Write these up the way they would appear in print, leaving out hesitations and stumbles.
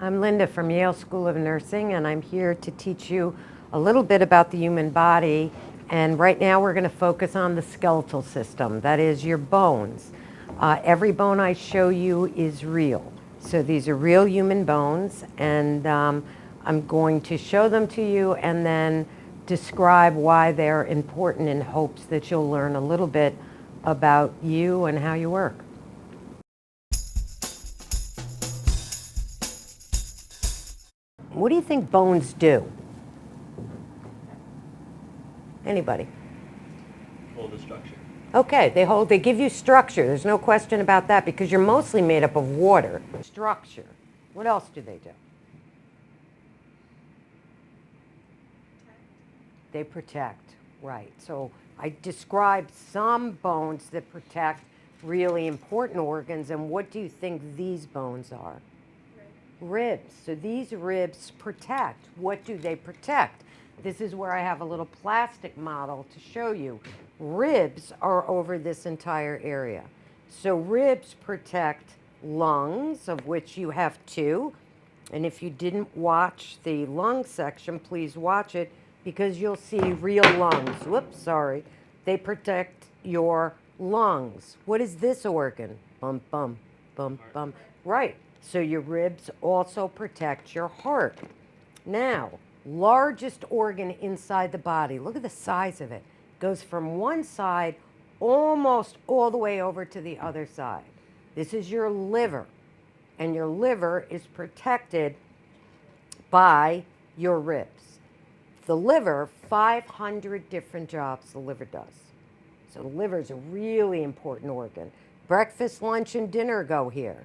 I'm Linda from Yale School of Nursing, and I'm here to teach you a little bit about the human body. And right now we're going to focus on the skeletal system, that is your bones. Every bone I show you is real. So these are real human bones, and I'm going to show them to you and then describe why they're important in hopes that you'll learn a little bit about you and how you work. What do you think bones do? Anybody? Hold the structure. Okay, they give you structure. There's no question about that because you're mostly made up of water. Structure. What else do they do? They protect, right. So I described some bones that protect really important organs, and what do you think these bones are? Ribs. So these ribs protect. What do they protect? This is where I have a little plastic model to show you. Ribs are over this entire area. So ribs protect lungs, of which you have two. And if you didn't watch the lung section, please watch it because you'll see real lungs. Whoops, sorry. They protect your lungs. What is this organ? Bum, bum, bum, bum. Right. So your ribs also protect your heart. Now, largest organ inside the body. Look at the size of it. Goes from one side almost all the way over to the other side. This is your liver. And your liver is protected by your ribs. The liver, 500 different jobs the liver does. So the liver is a really important organ. Breakfast, lunch, and dinner go here.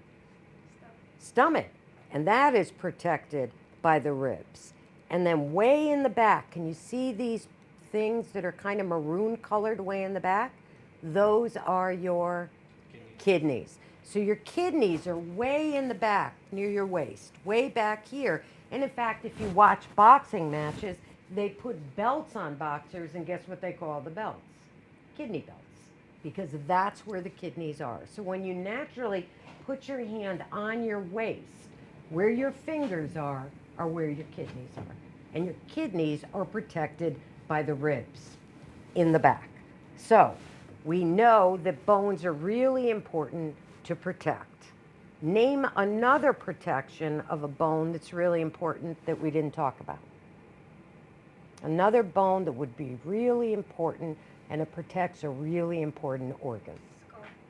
Stomach, and that is protected by the ribs. And then way in the back, can you see these things that are kind of maroon colored way in the back? Those are your kidneys. So your kidneys are way in the back near your waist, way back here. And in fact, if you watch boxing matches, they put belts on boxers, and guess what they call the belts? Kidney belts, because that's where the kidneys are. So when you naturally put your hand on your waist, where your fingers are where your kidneys are. And your kidneys are protected by the ribs in the back. So we know that bones are really important to protect. Name another protection of a bone that's really important that we didn't talk about. Another bone that would be really important and it protects a really important organ.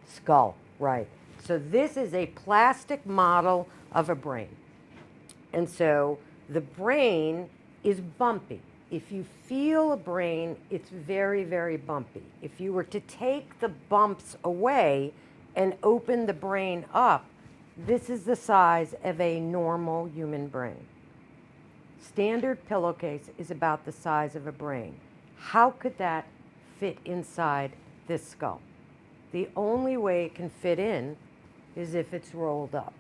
Skull, right. So this is a plastic model of a brain. And so the brain is bumpy. If you feel a brain, it's very, very bumpy. If you were to take the bumps away and open the brain up, this is the size of a normal human brain. Standard pillowcase is about the size of a brain. How could that fit inside this skull? The only way it can fit in is if it's rolled up.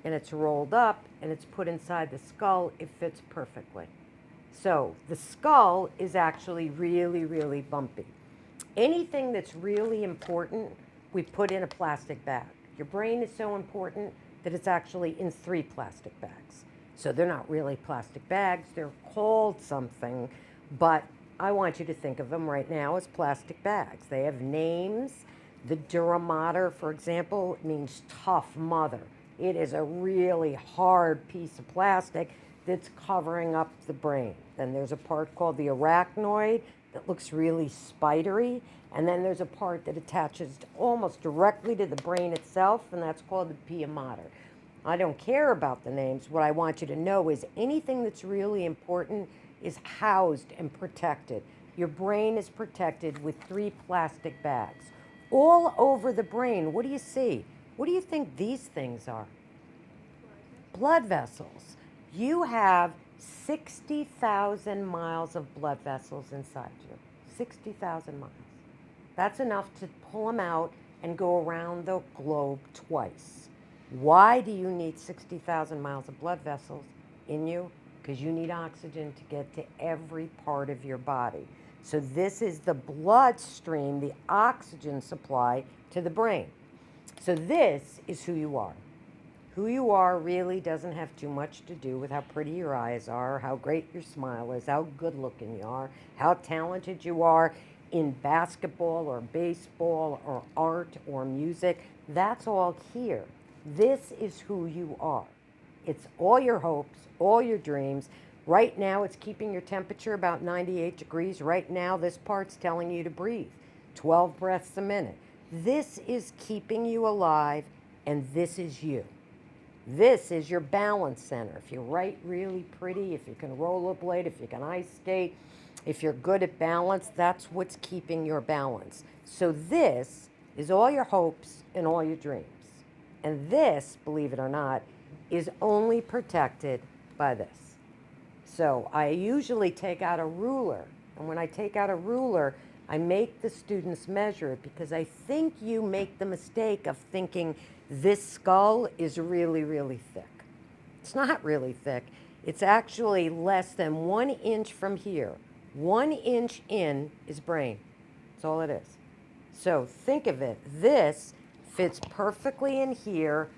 And it's rolled up and it's put inside the skull, it fits perfectly. So the skull is actually really, really bumpy. Anything that's really important, we put in a plastic bag. Your brain is so important that it's actually in 3 plastic bags. So they're not really plastic bags, they're called something, but I want you to think of them right now as plastic bags. They have names. The dura mater, for example, means tough mother. It is a really hard piece of plastic that's covering up the brain. Then there's a part called the arachnoid that looks really spidery. And then there's a part that attaches almost directly to the brain itself, and that's called the pia mater. I don't care about the names. What I want you to know is anything that's really important is housed and protected. Your brain is protected with 3 plastic bags. All over the brain, what do you see? What do you think these things are? Blood vessels. You have 60,000 miles of blood vessels inside you. 60,000 miles. That's enough to pull them out and go around the globe twice. Why do you need 60,000 miles of blood vessels in you? Because you need oxygen to get to every part of your body. So this is the bloodstream, the oxygen supply to the brain. So this is who you are. Who you are really doesn't have too much to do with how pretty your eyes are, how great your smile is, how good looking you are, how talented you are in basketball or baseball or art or music. That's all here. This is who you are. It's all your hopes, all your dreams. Right now, it's keeping your temperature about 98 degrees. Right now, this part's telling you to breathe 12 breaths a minute. This is keeping you alive, and this is you. This is your balance center. If you write really pretty, if you can rollerblade, if you can ice skate, if you're good at balance, that's what's keeping your balance. So this is all your hopes and all your dreams. And this, believe it or not, is only protected by this. So I usually take out a ruler. And when I take out a ruler, I make the students measure it because I think you make the mistake of thinking this skull is really, really thick. It's not really thick. It's actually less than 1 inch from here. 1 inch in is brain. That's all it is. So think of it. This fits perfectly in here,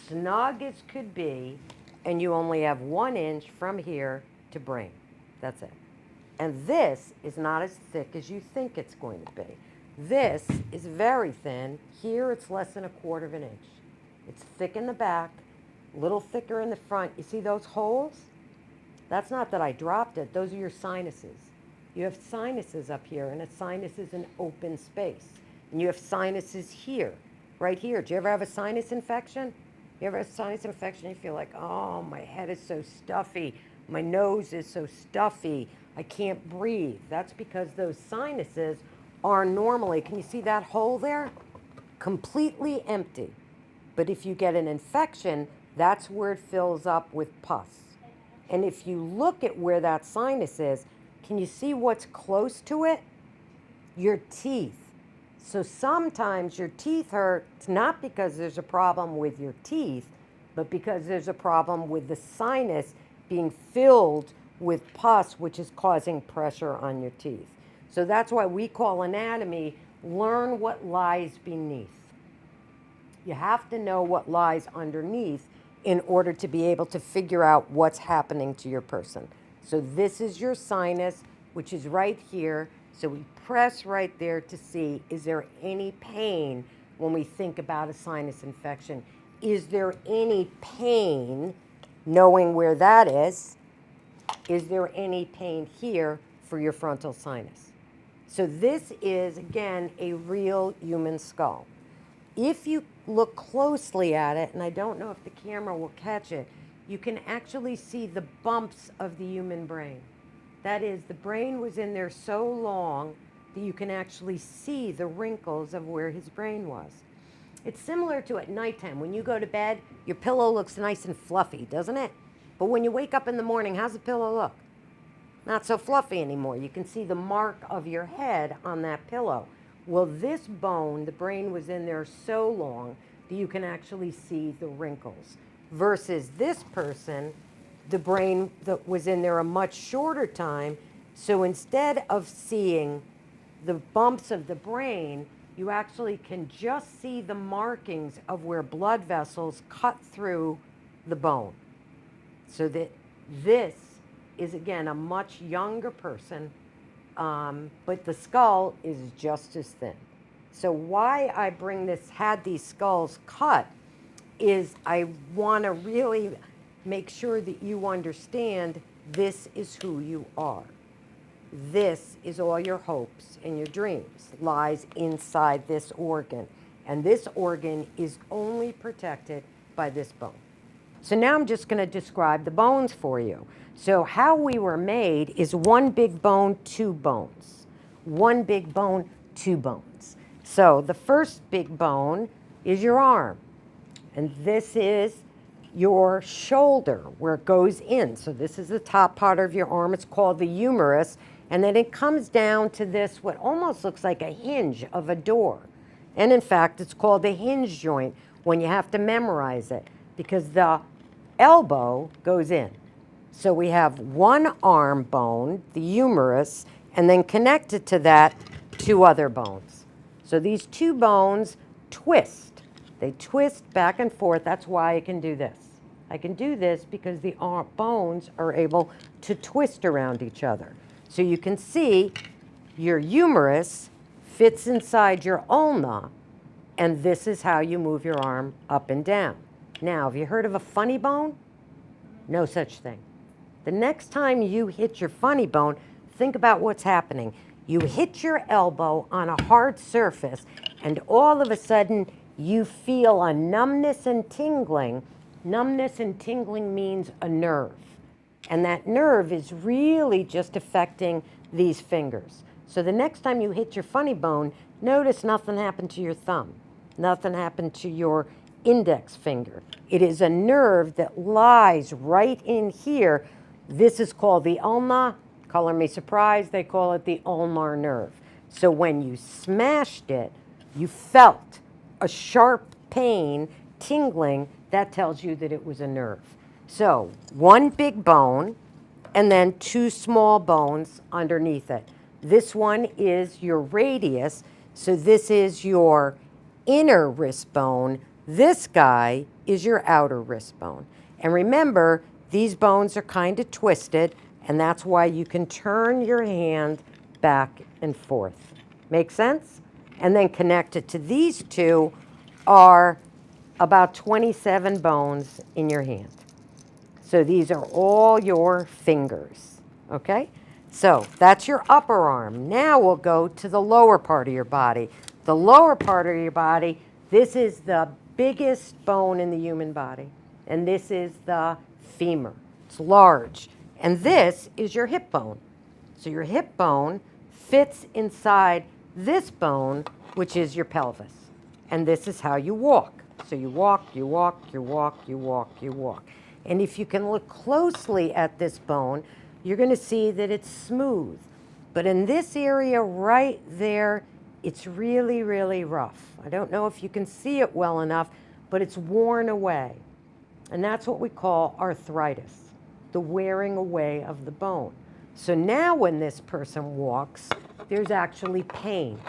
snug as could be, and you only have 1 inch from here to brain. That's it. And this is not as thick as you think it's going to be. This is very thin. Here it's less than 1/4 of an inch. It's thick in the back, a little thicker in the front. You see those holes? That's not that I dropped it. Those are your sinuses. You have sinuses up here, and a sinus is an open space. And you have sinuses here, right here. Do you ever have a sinus infection? You ever have a sinus infection? You feel like, oh, my head is so stuffy. My nose is so stuffy. I can't breathe. That's because those sinuses are normally, can you see that hole there? Completely empty. But if you get an infection, that's where it fills up with pus. And if you look at where that sinus is, can you see what's close to it? Your teeth. So sometimes your teeth hurt, not because there's a problem with your teeth, but because there's a problem with the sinus being filled with pus, which is causing pressure on your teeth. So that's why we call anatomy, learn what lies beneath. You have to know what lies underneath in order to be able to figure out what's happening to your person. So this is your sinus, which is right here. So we press right there to see, is there any pain when we think about a sinus infection? Is there any pain, knowing where that is? Is there any pain here for your frontal sinus? So this is, again, a real human skull. If you look closely at it, and I don't know if the camera will catch it, you can actually see the bumps of the human brain. That is, the brain was in there so long that you can actually see the wrinkles of where his brain was. It's similar to at nighttime. When you go to bed, your pillow looks nice and fluffy, doesn't it? But when you wake up in the morning, how's the pillow look? Not so fluffy anymore. You can see the mark of your head on that pillow. Well, this bone, the brain was in there so long that you can actually see the wrinkles. Versus this person, the brain that was in there a much shorter time. So instead of seeing the bumps of the brain, you actually can just see the markings of where blood vessels cut through the bone. So that this is, again, a much younger person, but the skull is just as thin. So why I had these skulls cut is I want to really make sure that you understand this is who you are. This is all your hopes and your dreams lies inside this organ. And this organ is only protected by this bone. So now I'm just going to describe the bones for you. So how we were made is one big bone, two bones. One big bone, two bones. So the first big bone is your arm. And this is your shoulder where it goes in. So this is the top part of your arm. It's called the humerus. And then it comes down to this, what almost looks like a hinge of a door. And in fact, it's called the hinge joint when you have to memorize it because the elbow goes in. So we have one arm bone, the humerus, and then connected to that, two other bones. So these two bones twist. They twist back and forth. That's why I can do this. I can do this because the bones are able to twist around each other. So you can see your humerus fits inside your ulna, and this is how you move your arm up and down. Now, have you heard of a funny bone? No such thing. The next time you hit your funny bone, think about what's happening. You hit your elbow on a hard surface, and all of a sudden, you feel a numbness and tingling. Numbness and tingling means a nerve. And that nerve is really just affecting these fingers. So the next time you hit your funny bone, notice nothing happened to your thumb. Nothing happened to your index finger. It is a nerve that lies right in here. This is called the ulna. Color me surprised, they call it the ulnar nerve. So when you smashed it, you felt a sharp pain, tingling, that tells you that it was a nerve. So one big bone and then two small bones underneath it. This one is your radius, so this is your inner wrist bone. This guy is your outer wrist bone. And remember, these bones are kind of twisted, and that's why you can turn your hand back and forth. Make sense? And then connected to these two are about 27 bones in your hand. So these are all your fingers, okay? So that's your upper arm. Now we'll go to the lower part of your body. The lower part of your body, this is the biggest bone in the human body, and this is the femur. It's large. And this is your hip bone. So your hip bone fits inside this bone, which is your pelvis. And this is how you walk. So you walk, you walk, you walk, you walk, you walk. And if you can look closely at this bone, you're going to see that it's smooth. But in this area right there, it's really, really rough. I don't know if you can see it well enough, but it's worn away. And that's what we call arthritis, the wearing away of the bone. So now when this person walks, there's actually pain.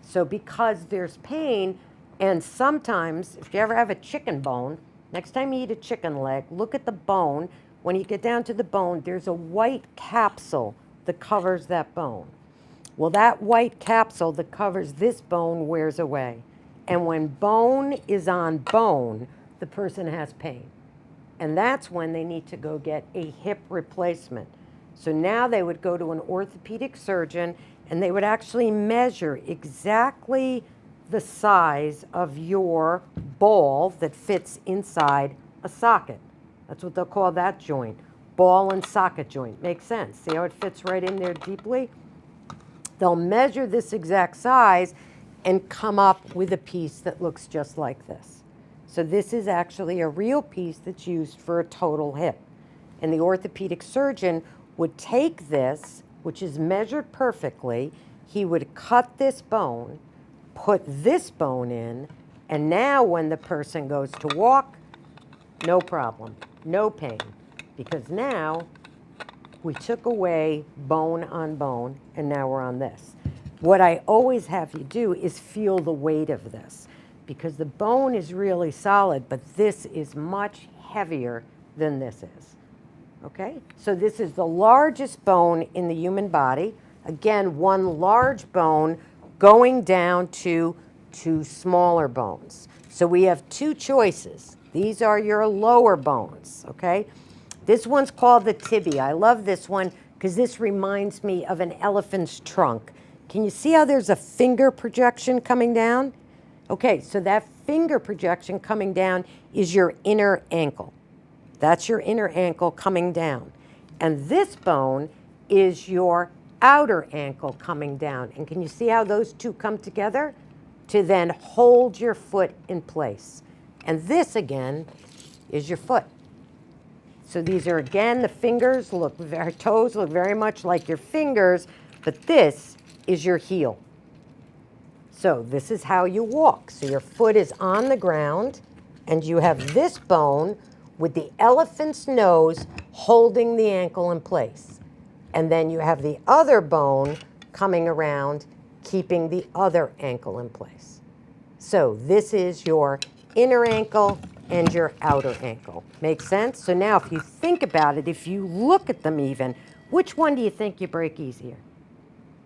So because there's pain, and sometimes, if you ever have a chicken bone, next time you eat a chicken leg, look at the bone. When you get down to the bone, there's a white capsule that covers that bone. Well, that white capsule that covers this bone wears away. And when bone is on bone, the person has pain. And that's when they need to go get a hip replacement. So now they would go to an orthopedic surgeon, and they would actually measure exactly the size of your ball that fits inside a socket. That's what they'll call that joint. Ball and socket joint. Makes sense. See how it fits right in there deeply? They'll measure this exact size and come up with a piece that looks just like this. So this is actually a real piece that's used for a total hip. And the orthopedic surgeon would take this, which is measured perfectly, he would cut this bone, put this bone in, and now when the person goes to walk, no problem, no pain, because now we took away bone on bone, and now we're on this. What I always have you do is feel the weight of this, because the bone is really solid, but this is much heavier than this is. Okay? So this is the largest bone in the human body. Again, one large bone going down to two smaller bones. So we have two choices. These are your lower bones, okay? This one's called the tibia. I love this one because this reminds me of an elephant's trunk. Can you see how there's a finger projection coming down? Okay, so that finger projection coming down is your inner ankle. That's your inner ankle coming down. And this bone is your outer ankle coming down. And can you see how those two come together? To then hold your foot in place. And this again is your foot. So these are again, the fingers look, our toes look very much like your fingers, but this is your heel. So this is how you walk. So your foot is on the ground and you have this bone with the elephant's nose holding the ankle in place. And then you have the other bone coming around, keeping the other ankle in place. So this is your inner ankle and your outer ankle. Make sense? So now if you think about it, if you look at them even, which one do you think you break easier?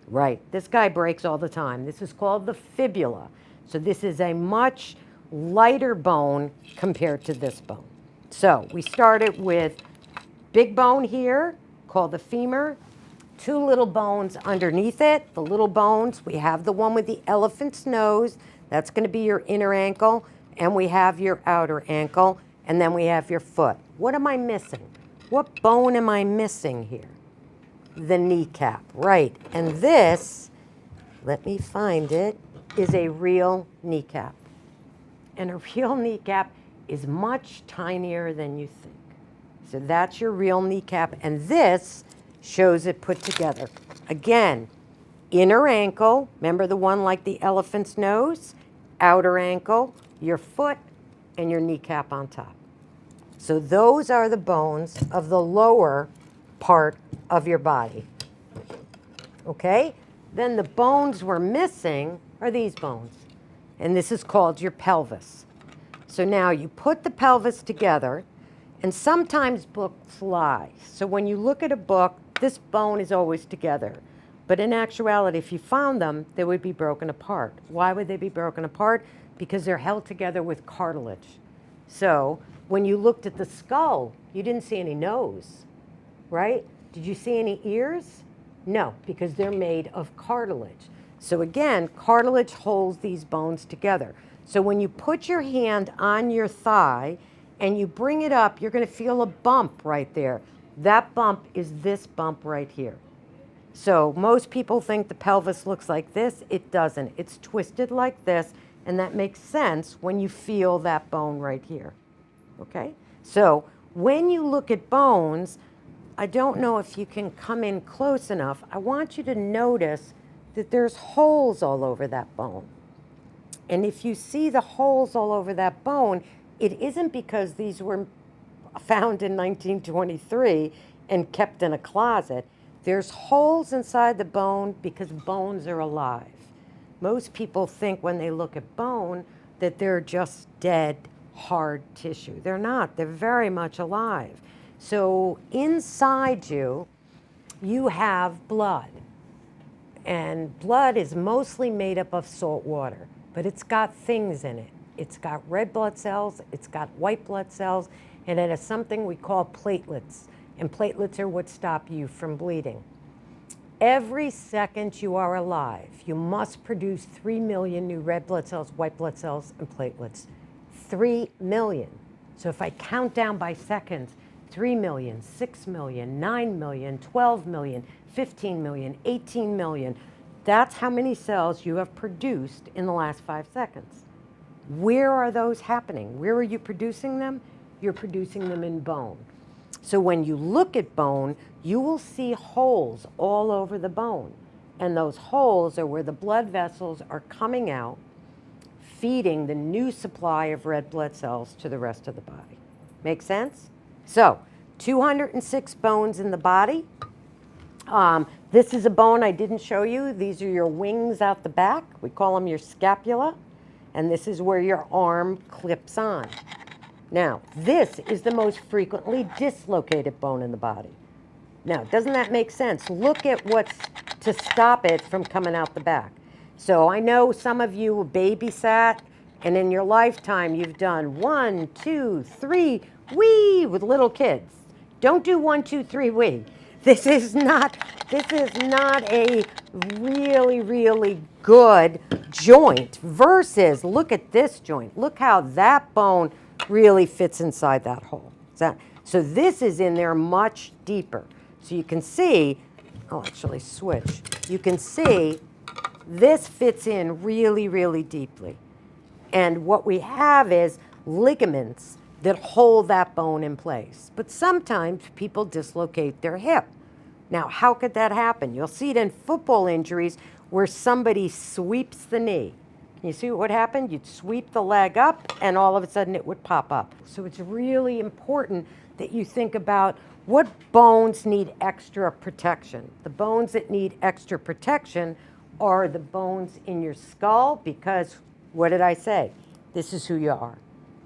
Right, this guy breaks all the time. This is called the fibula. So this is a much lighter bone compared to this bone. So we started with big bone here called the femur, two little bones underneath it. The little bones, we have the one with the elephant's nose. That's going to be your inner ankle. And we have your outer ankle. And then we have your foot. What am I missing? What bone am I missing here? The kneecap, right. And this, let me find it, is a real kneecap. And a real kneecap is much tinier than you think. So that's your real kneecap. And this shows it put together. Again, inner ankle, remember the one like the elephant's nose? Outer ankle, your foot, and your kneecap on top. So those are the bones of the lower part of your body. Okay? Then the bones we're missing are these bones. And this is called your pelvis. So now you put the pelvis together, and sometimes books lie. So when you look at a book, this bone is always together. But in actuality, if you found them, they would be broken apart. Why would they be broken apart? Because they're held together with cartilage. So when you looked at the skull, you didn't see any nose, right? Did you see any ears? No, because they're made of cartilage. So again, cartilage holds these bones together. So when you put your hand on your thigh and you bring it up, you're going to feel a bump right there. That bump is this bump right here. So most people think the pelvis looks like this. It doesn't. It's twisted like this, and that makes sense when you feel that bone right here. Okay? So when you look at bones, I don't know if you can come in close enough. I want you to notice that there's holes all over that bone. And if you see the holes all over that bone, it isn't because these were found in 1923 and kept in a closet. There's holes inside the bone because bones are alive. Most people think when they look at bone that they're just dead, hard tissue. They're not. They're very much alive. So inside you, you have blood. And blood is mostly made up of salt water, but it's got things in it. It's got red blood cells, it's got white blood cells, and it has something we call platelets. And platelets are what stop you from bleeding. Every second you are alive, you must produce 3 million new red blood cells, white blood cells, and platelets. 3 million. So if I count down by seconds, 3 million, 6 million, 9 million, 12 million, 15 million, 18 million. That's how many cells you have produced in the last 5 seconds. Where are those happening? Where are you producing them? You're producing them in bone. So when you look at bone, you will see holes all over the bone. And those holes are where the blood vessels are coming out, feeding the new supply of red blood cells to the rest of the body. Make sense? So 206 bones in the body. This is a bone I didn't show you. These are your wings out the back. We call them your scapula. And this is where your arm clips on. Now, this is the most frequently dislocated bone in the body. Now, doesn't that make sense? Look at what's to stop it from coming out the back. So I know some of you babysat, and in your lifetime you've done 1, 2, 3, wee with little kids. Don't do 1, 2, 3, wee. This is not a really, really good joint versus, look at this joint. Look how that bone really fits inside that hole. So this is in there much deeper. So you can see, I'll actually switch. You can see this fits in really, really deeply. And what we have is ligaments that hold that bone in place. But sometimes people dislocate their hip. Now, how could that happen? You'll see it in football injuries where somebody sweeps the knee. Can you see what would happen? You'd sweep the leg up and all of a sudden it would pop up. So it's really important that you think about what bones need extra protection. The bones that need extra protection are the bones in your skull because, what did I say? This is who you are.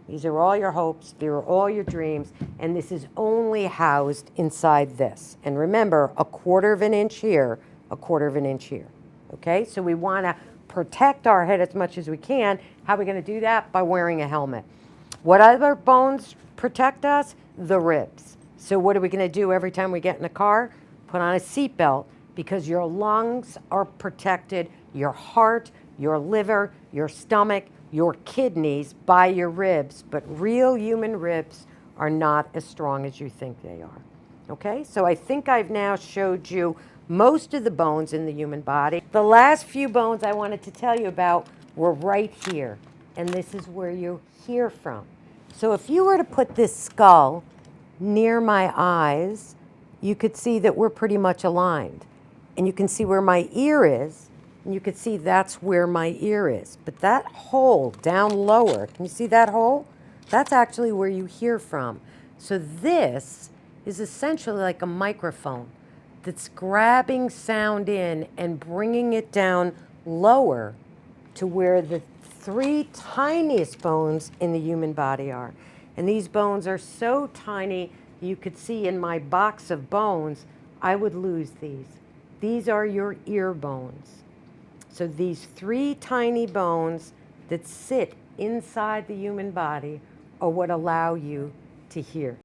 These are all your hopes, they are all your dreams, and this is only housed inside this. And remember, a quarter of an inch here, a quarter of an inch here. Okay, so we want to protect our head as much as we can. How are we going to do that? By wearing a helmet. What other bones protect us? The ribs. So what are we going to do every time we get in a car? Put on a seatbelt, because your lungs are protected, your heart, your liver, your stomach, your kidneys by your ribs, but real human ribs are not as strong as you think they are. Okay, so I think I've now showed you most of the bones in the human body. The last few bones I wanted to tell you about were right here, and this is where you hear from. So if you were to put this skull near my eyes, you could see that we're pretty much aligned. And you can see where my ear is, and you can see that's where my ear is. But that hole down lower, can you see that hole? That's actually where you hear from. So this is essentially like a microphone that's grabbing sound in and bringing it down lower to where the three tiniest bones in the human body are. And these bones are so tiny, you could see in my box of bones, I would lose these. These are your ear bones. So these three tiny bones that sit inside the human body are what allow you to hear.